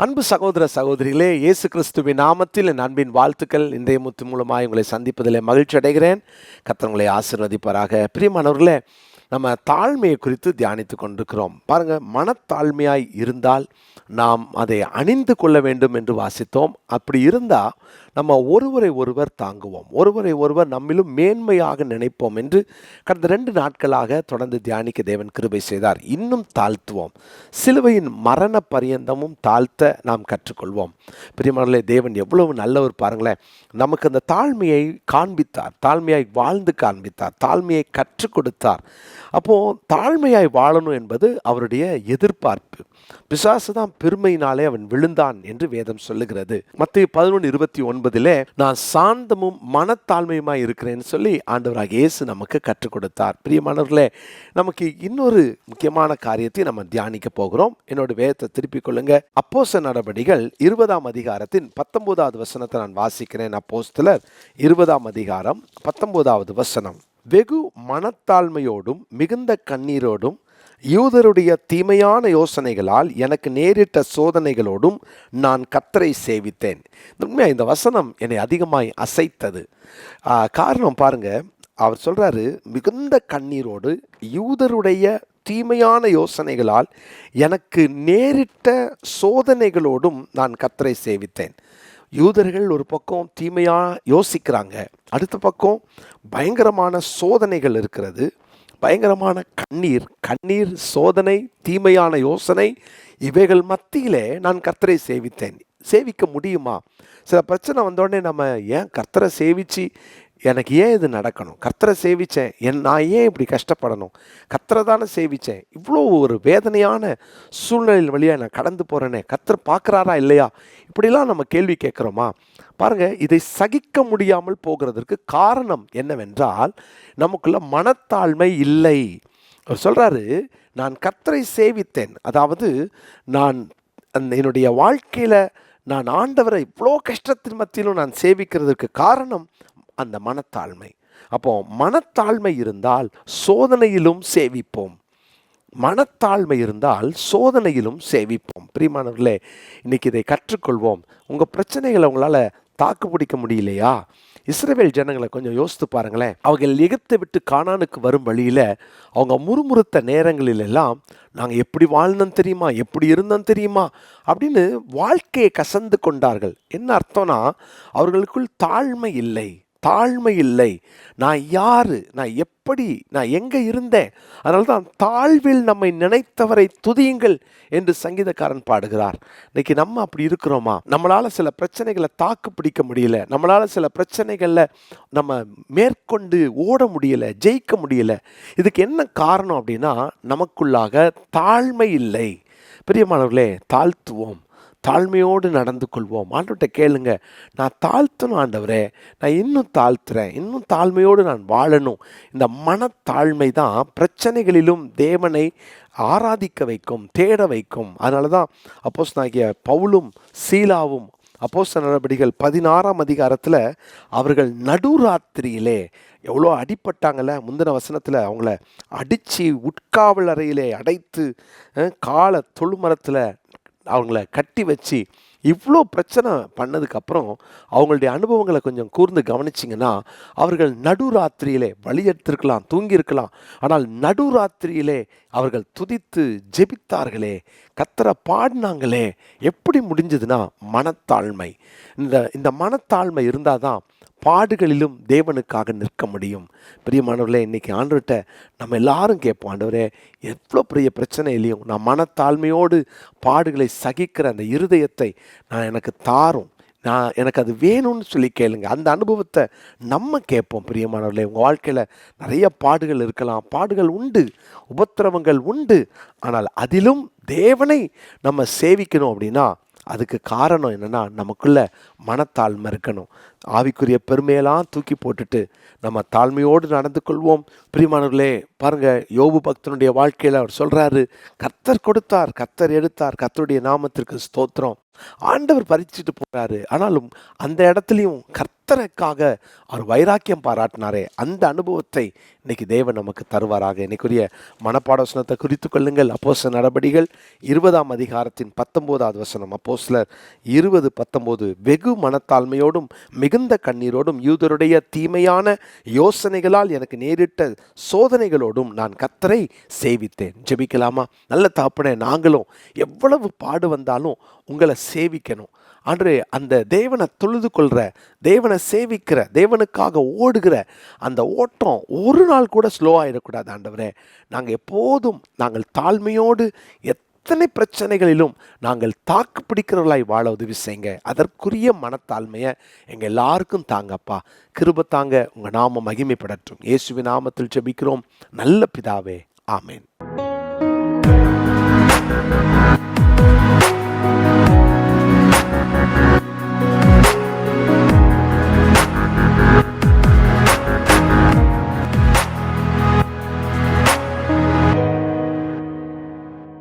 அன்பு சகோதர சகோதரிகளே, இயேசு கிறிஸ்துவின் நாமத்தில் என் அன்பின் வாழ்த்துக்கள். இன்றைய முத்து மூலமாக உங்களை சந்திப்பதில் மகிழ்ச்சி அடைகிறேன். கர்த்தர் உங்களை ஆசீர்வதிப்பாராக. பிரியமானவர்களே, நம்ம தாழ்மையை குறித்து தியானித்து கொண்டிருக்கிறோம். பாருங்க, மனத்தாழ்மையாய் இருந்தால் நாம் அதை அணிந்து கொள்ள வேண்டும் என்று வாசித்தோம். அப்படி இருந்தால் நம்ம ஒருவரை ஒருவர் தாங்குவோம், ஒருவரை ஒருவர் நம்மிலும் மேன்மையாக நினைப்போம் என்று கடந்த 2 நாட்களாக தொடர்ந்து தியானிக்க தேவன் கிருபை செய்தார். இன்னும் தாழ்த்துவோம், சிலுவையின் மரண பரியந்தமும் தாழ்த்த நாம் கற்றுக்கொள்வோம். பிரியமானவர்களே, தேவன் எவ்வளவு நல்லவர் பாருங்களேன். நமக்கு அந்த தாழ்மையை காண்பித்தார், தாழ்மையாய் வாழ்ந்து காண்பித்தார், தாழ்மையை கற்றுக் கொடுத்தார். அப்போது தாழ்மையாய் வாழணும் என்பது அவருடைய எதிர்பார்ப்பு. பிசாசு தான் பெருமையினாலே அவன் விழுந்தான் என்று வேதம் சொல்லுகிறது. மத்தேயு 11:29 நான் சாந்தமும் மனத்தாழ்மையுமாய் இருக்கிறேன்னு சொல்லி ஆண்டவராகிய இயேசு நமக்கு கற்றுக் கொடுத்தார். பிரியமானவர்களே, நமக்கு இன்னொரு முக்கியமான காரியத்தை நம்ம தியானிக்க போகிறோம். என்னோட வேதத்தை திருப்பிக் கொள்ளுங்க. அப்போஸ்தலர் நடபடிகள் 20ஆம் அதிகாரத்தின் 19வது வசனத்தை நான் வாசிக்கிறேன். அப்போஸ்தலர் 20ஆம் அதிகாரம் 19வது வசனம். வெகு மனத்தாழ்மையோடும் மிகுந்த கண்ணீரோடும் யூதருடைய தீமையான யோசனைகளால் எனக்கு நேரிட்ட சோதனைகளோடும் நான் கர்த்தரை சேவித்தேன். உண்மையாக இந்த வசனம் என்னை அதிகமாய் அசைத்தது. காரணம் பாருங்க, அவர் சொல்றாரு, மிகுந்த கண்ணீரோடு யூதருடைய தீமையான யோசனைகளால் எனக்கு நேரிட்ட சோதனைகளோடும் நான் கர்த்தரை சேவித்தேன். யூதர்கள் ஒரு பக்கம் தீமையாக யோசிக்கிறாங்க, அடுத்த பக்கம் பயங்கரமான சோதனைகள் இருக்கிறது, பயங்கரமான கண்ணீர், சோதனை, தீமையான யோசனை, இவைகள் மத்தியிலே நான் கர்த்தரை சேவித்தேன். சேவிக்க முடியுமா? சில பிரச்சனை வந்தோடனே நம்ம ஏன் கர்த்தரை சேவிச்சு எனக்கு ஏன் இது நடக்கணும், கர்த்தரை சேவித்தேன் நான் ஏன் இப்படி கஷ்டப்படணும், கர்த்தரை தானே சேவித்தேன், இவ்வளோ ஒரு வேதனையான சூழ்நிலையில் வழியாக நான் கடந்து போகிறேனே, கர்த்தர் பார்க்குறாரா இல்லையா, இப்படிலாம் நம்ம கேள்வி கேட்குறோமா? பாருங்கள், இதை சகிக்க முடியாமல் போகிறதற்கு காரணம் என்னவென்றால் நமக்குள்ள மனத்தாழ்மை இல்லை. அவர் சொல்கிறாரு, நான் கர்த்தரை சேவித்தேன், அதாவது நான் என்னுடைய வாழ்க்கையில் நான் ஆண்டவரை இவ்வளோ கஷ்டத்தின் மத்தியிலும் நான் சேவிக்கிறதுக்கு காரணம் அந்த மனத்தாழ்மை. அப்போ மனத்தாழ்மை இருந்தால் சோதனையிலும் சேவிப்போம், மனத்தாழ்மை இருந்தால் சோதனையிலும் சேவிப்போம். பிரியமானவர்களே, இன்னைக்கு இதை கற்றுக்கொள்வோம். உங்கள் பிரச்சனைகளை உங்களால் தாக்கு பிடிக்க முடியலையா? இஸ்ரவேல் ஜனங்களை கொஞ்சம் யோசித்து பாருங்களேன். அவங்க எகிப்தை விட்டு கானானுக்கு வரும் வழியில் அவங்க முறுமுறுத்த நேரங்களிலெல்லாம் நாங்கள் எப்படி வாழ்ந்தோம் தெரியுமா, எப்படி இருந்தோம் தெரியுமா அப்படின்னு வாழ்க்கையை கசந்து கொண்டார்கள். என்ன அர்த்தம்னா, அவர்களுக்குள் தாழ்மை இல்லை. நான் யாரு, நான் எப்படி, நான் எங்கே இருந்தேன். அதனால தான் தாழ்வில் நம்மை நினைத்தவரை துதியுங்கள் என்று சங்கீதக்காரன் பாடுகிறார். இன்னைக்கு நம்ம அப்படி இருக்கிறோமா? நம்மளால் சில பிரச்சனைகளை தாக்கு பிடிக்க முடியல, நம்மளால் சில பிரச்சனைகளில் நம்ம மேற்கொண்டு ஓட முடியலை, ஜெயிக்க முடியலை. இதுக்கு என்ன காரணம் அப்படின்னா, நமக்குள்ளாக தாழ்மை இல்லை. பிரியமானவர்களே, தாழ்த்துவோம், தாழ்மையோடு நடந்து கொள்வோம். ஆண்டவர்கிட்ட கேளுங்க, நான் தாழ்த்தணும் ஆண்டவரே, நான் இன்னும் தாழ்த்துறேன், இன்னும் தாழ்மையோடு நான் வாழணும். இந்த மனத்தாழ்மை தான் பிரச்சனைகளிலும் தேவனை ஆராதிக்க வைக்கும், தேட வைக்கும். அதனால தான் அப்போஸ்தலனாகிய பவுலும் சீலாவும் அப்போஸ்தலர் நடபடிகள் 16ஆம் அதிகாரத்தில் அவர்கள் நடுராத்திரியிலே எவ்வளோ அடிப்பட்டாங்கல்ல. முந்தின வசனத்தில் அவங்கள அடித்து உட்காவல் அறையிலே அடைத்து காலை தொழுமரத்தில் அவங்கள கட்டி வச்சு இவ்வளோ பிரச்சனை பண்ணதுக்கப்புறம் அவங்களுடைய அனுபவங்களை கொஞ்சம் கூர்ந்து கவனிச்சிங்கன்னா, அவர்கள் நடுராத்திரியிலே வழி எடுத்திருக்கலாம், தூங்கியிருக்கலாம், ஆனால் நடுராத்திரியிலே அவர்கள் துதித்து ஜெபித்தார்களே, கர்த்தரை பாடினாங்களே. எப்படி முடிஞ்சதுன்னா மனத்தாழ்மை. இந்த மனத்தாழ்மை இருந்தால் தான் பாடுகளிலும் தேவனுக்காக நிற்க முடியும். பிரியமானவர்களே, இன்றைக்கி ஆண்டவர்கிட்ட நம்ம எல்லாரும் கேட்போம், ஆண்டவரே, எவ்வளோ பெரிய பிரச்சனையிலையும் நான் மனத்தாழ்மையோடு பாடுகளை சகிக்கிற அந்த இருதயத்தை எனக்கு தாரும், எனக்கு அது வேணும்னு சொல்லி கேளுங்க. அந்த அனுபவத்தை நம்ம கேட்போம். பிரியமானவர்களே, உங்கள் வாழ்க்கையில் நிறைய பாடுகள் இருக்கலாம், பாடுகள் உண்டு, உபத்திரவங்கள் உண்டு, ஆனால் அதிலும் தேவனை நம்ம சேவிக்கணும் அப்படின்னா அதுக்கு காரணம் என்னென்னா, நமக்குள்ள மனத்தாழ்மை இருக்கணும். ஆவிக்குரிய பெருமையெல்லாம் தூக்கி போட்டுட்டு நம்ம தாழ்மையோடு நடந்து கொள்வோம். பிரியமானவர்களே, பாருங்கள், யோபு பக்தனுடைய வாழ்க்கையில் அவர் சொல்கிறாரு, கர்த்தர் கொடுத்தார், கர்த்தர் எடுத்தார், கர்த்தருடைய நாமத்திற்கு ஸ்தோத்திரம். ஆண்டவர் பறிச்சுட்டு போறாரு. ஆனாலும் அந்த இடத்துலையும் கர்த்தருக்காக அவர் வைராக்கியம் பாராட்டினாரே, அந்த அனுபவத்தை இன்னைக்கு தேவன் நமக்கு தருவாராக. இன்னைக்குரிய மனப்பாட வசனத்தை குறித்து கொள்ளுங்கள். அப்போஸ்தலர் நடபடிகள் 20ஆம் அதிகாரத்தின் 19வது வசனம். அப்போஸ்தலர் 20:19. வெகு மனத்தாழ்மையோடும் மிகுந்த கண்ணீரோடும் யூதருடைய தீமையான யோசனைகளால் எனக்கு நேரிட்ட சோதனைகளோடும் நான் கர்த்தரை சேவித்தேன். ஜெபிக்கலாமா? நல்ல தகப்பனே, நாங்களும் எவ்வளவு பாடு வந்தாலும் உங்களை சேவிக்கணும் ஆண்டவரே. அந்த தேவனை தொழுது கொள்கிற, தேவனை சேவிக்கிற, தேவனுக்காக ஓடுகிற அந்த ஓட்டம் ஒரு நாள் கூட ஸ்லோ ஆகிடக்கூடாது ஆண்டவரே. நாங்கள் எப்போதும் நாங்கள் தாழ்மையோடு எத்தனை பிரச்சனைகளிலும் நாங்கள் தாக்கு பிடிக்கிறவர்களாய் வாழ உதவி செய்யுங்க. அதற்குரிய மனத்தாழ்மையை எங்கள் எல்லாருக்கும் தாங்கப்பா. கிருபை தாங்க. உங்கள் நாமம் மகிமைப்படட்டும். இயேசுவின் நாமத்தில் ஜெபிக்கிறோம் நல்ல பிதாவே, ஆமேன்.